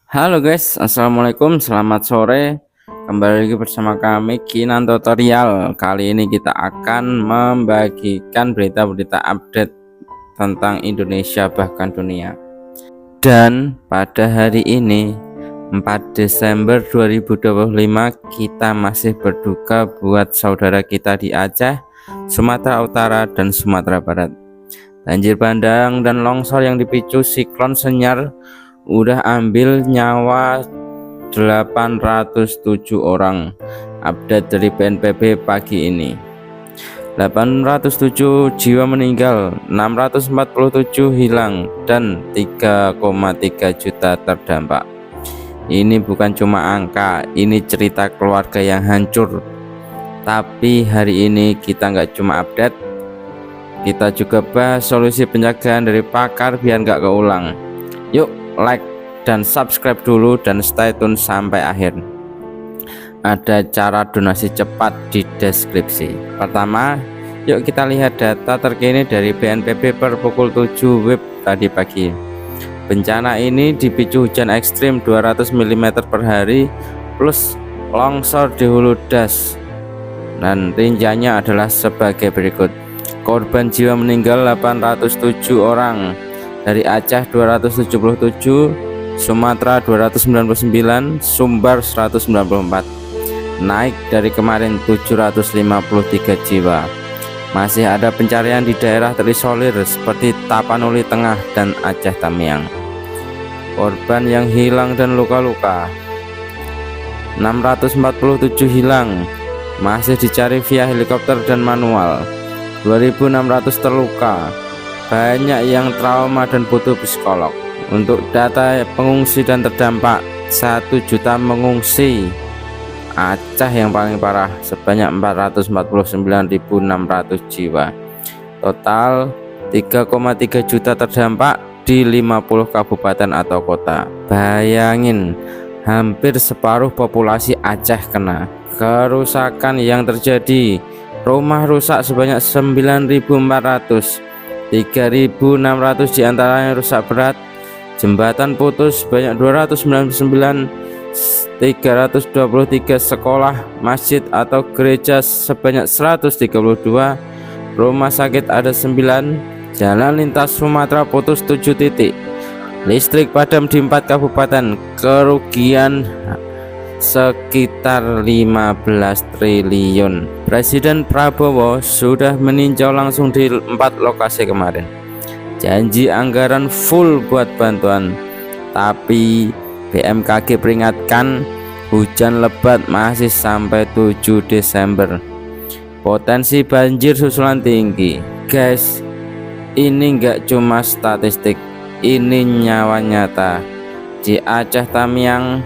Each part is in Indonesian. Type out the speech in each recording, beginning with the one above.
Halo guys, assalamualaikum, selamat sore. Kembali lagi bersama kami Kinan Tutorial. Kali ini kita akan membagikan berita-berita update tentang Indonesia bahkan dunia. Dan pada hari ini 4 Desember 2025 kita masih berduka buat saudara kita di Aceh, Sumatera Utara dan Sumatera Barat. Banjir bandang dan longsor yang dipicu siklon Senyar udah ambil nyawa 807 orang. Update dari BNPB pagi ini, 807 jiwa meninggal, 647 hilang, dan 3,3 juta terdampak. Ini bukan cuma angka, ini cerita keluarga yang hancur. Tapi hari ini kita nggak cuma update, kita juga bahas solusi pencegahan dari pakar biar nggak keulang. Yuk like dan subscribe dulu dan stay tune sampai akhir. Ada cara donasi cepat di deskripsi. Pertama, yuk kita lihat data terkini dari BNPB per pukul 7 WIB tadi pagi. Bencana ini dipicu hujan ekstrim 200 mm per hari plus longsor di Hulu Das, dan rinciannya adalah sebagai berikut. Korban jiwa meninggal 807 orang, dari Aceh 277, Sumatera 299, Sumbar 194, naik dari kemarin 753 jiwa. Masih ada pencarian di daerah terisolir seperti Tapanuli Tengah dan Aceh Tamiang. Korban yang hilang dan luka-luka 647 hilang, masih dicari via helikopter dan manual. 2600 terluka, banyak yang trauma dan butuh psikolog. Untuk data pengungsi dan terdampak, 1 juta mengungsi. Aceh yang paling parah sebanyak 449.600 jiwa. Total 3,3 juta terdampak di 50 kabupaten atau kota. Bayangin, hampir separuh populasi Aceh kena. Kerusakan yang terjadi, rumah rusak sebanyak 9.400, 3.600 diantaranya rusak berat. Jembatan putus sebanyak 299, 323 sekolah, masjid atau gereja sebanyak 132, rumah sakit ada 9, jalan lintas Sumatera putus 7 titik, listrik padam di 4 kabupaten, kerugian sekitar 15 triliun. Presiden Prabowo sudah meninjau langsung di 4 lokasi kemarin. Janji anggaran full buat bantuan, tapi BMKG peringatkan hujan lebat masih sampai 7 Desember. Potensi banjir susulan tinggi. Guys, ini nggak cuma statistik, ini nyawa nyata. Di Aceh Tamiang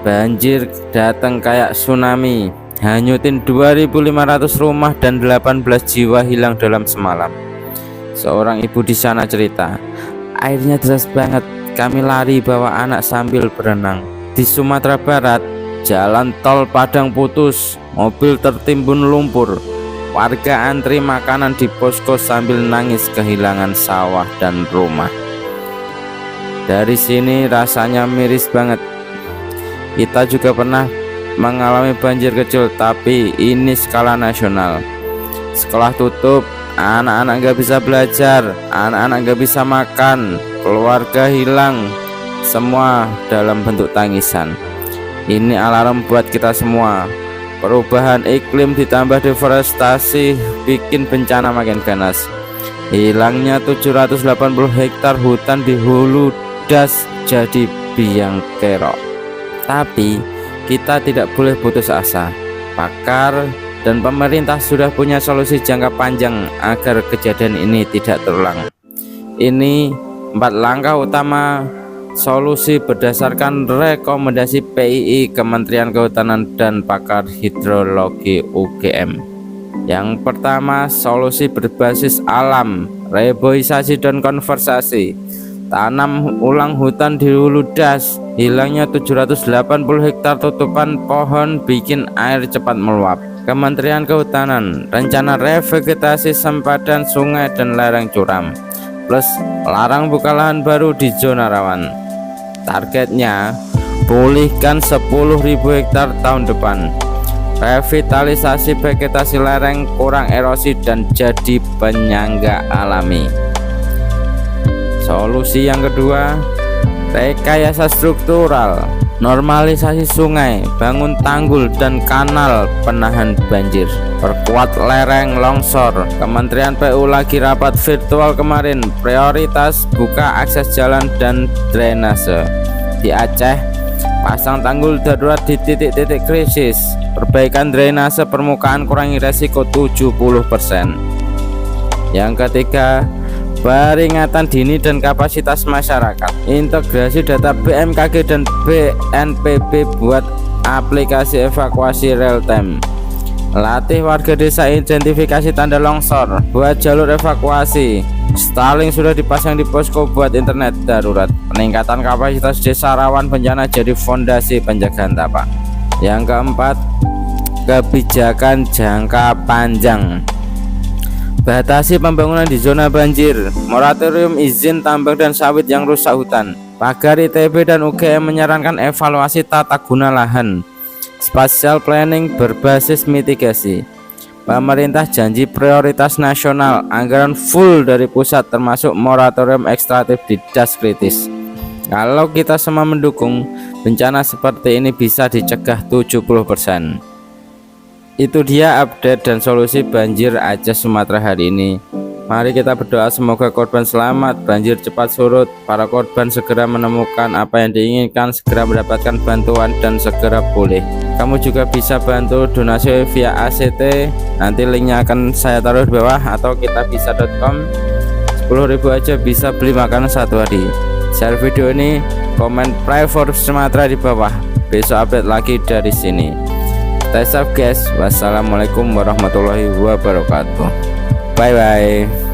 banjir datang kayak tsunami, hanyutin 2.500 rumah dan 18 jiwa hilang dalam semalam. Seorang ibu di sana cerita, airnya deras banget, kami lari bawa anak sambil berenang. Di Sumatera Barat, jalan tol Padang putus, mobil tertimbun lumpur, warga antri makanan di posko sambil nangis kehilangan sawah dan rumah. Dari sini rasanya miris banget. Kita juga pernah mengalami banjir kecil, tapi ini skala nasional. Sekolah tutup, anak-anak gak bisa belajar, anak-anak gak bisa makan, keluarga hilang, semua dalam bentuk tangisan. Ini alarm buat kita semua. Perubahan iklim ditambah deforestasi bikin bencana makin ganas. Hilangnya 780 hektar hutan di Hulu Das jadi biang kerok. Tapi kita tidak boleh putus asa. Pakar dan pemerintah sudah punya solusi jangka panjang agar kejadian ini tidak terulang. Ini 4 langkah utama solusi berdasarkan rekomendasi PII, Kementerian Kehutanan dan pakar hidrologi UGM. Yang pertama, solusi berbasis alam, reboisasi dan konversasi. Tanam ulang hutan di Hulu Das. Hilangnya 780 hektar tutupan pohon bikin air cepat meluap. Kementerian Kehutanan, rencana revegetasi sempadan sungai dan lereng curam, plus larang buka lahan baru di zona rawan. Targetnya pulihkan 10.000 hektar tahun depan, revitalisasi vegetasi lereng, kurang erosi dan jadi penyangga alami. Solusi yang kedua, rekayasa struktural, normalisasi sungai, bangun tanggul dan kanal penahan banjir, perkuat lereng longsor. Kementerian PU lagi rapat virtual kemarin, prioritas buka akses jalan dan drainase. Di Aceh, pasang tanggul darurat di titik-titik krisis, perbaikan drainase permukaan kurangi resiko 70%. Yang ketiga, peringatan dini dan kapasitas masyarakat, integrasi data BMKG dan BNPB buat aplikasi evakuasi real time, latih warga desa identifikasi tanda longsor, buat jalur evakuasi. Starlink sudah dipasang di posko buat internet darurat. Peningkatan kapasitas desa rawan bencana jadi fondasi pencegahan tapak. Yang keempat, kebijakan jangka panjang, batasi pembangunan di zona banjir, moratorium izin tambang dan sawit yang rusak hutan. Pagar ITB dan UGM menyarankan evaluasi tata guna lahan, spatial planning berbasis mitigasi. Pemerintah janji prioritas nasional, anggaran full dari pusat termasuk moratorium ekstraktif di das kritis. Kalau kita semua mendukung, bencana seperti ini bisa dicegah 70%. Itu dia update dan solusi banjir Aceh Sumatera hari ini. Mari kita berdoa semoga korban selamat, banjir cepat surut, para korban segera menemukan apa yang diinginkan, segera mendapatkan bantuan dan segera pulih. Kamu juga bisa bantu donasi via ACT, nanti linknya akan saya taruh di bawah, atau kitabisa.com. 10.000 aja bisa beli makanan satu hari. Share video ini, komen Pray for Sumatera di bawah. Besok update lagi dari sini. Stay safe guys. Wassalamualaikum warahmatullahi wabarakatuh. Bye bye.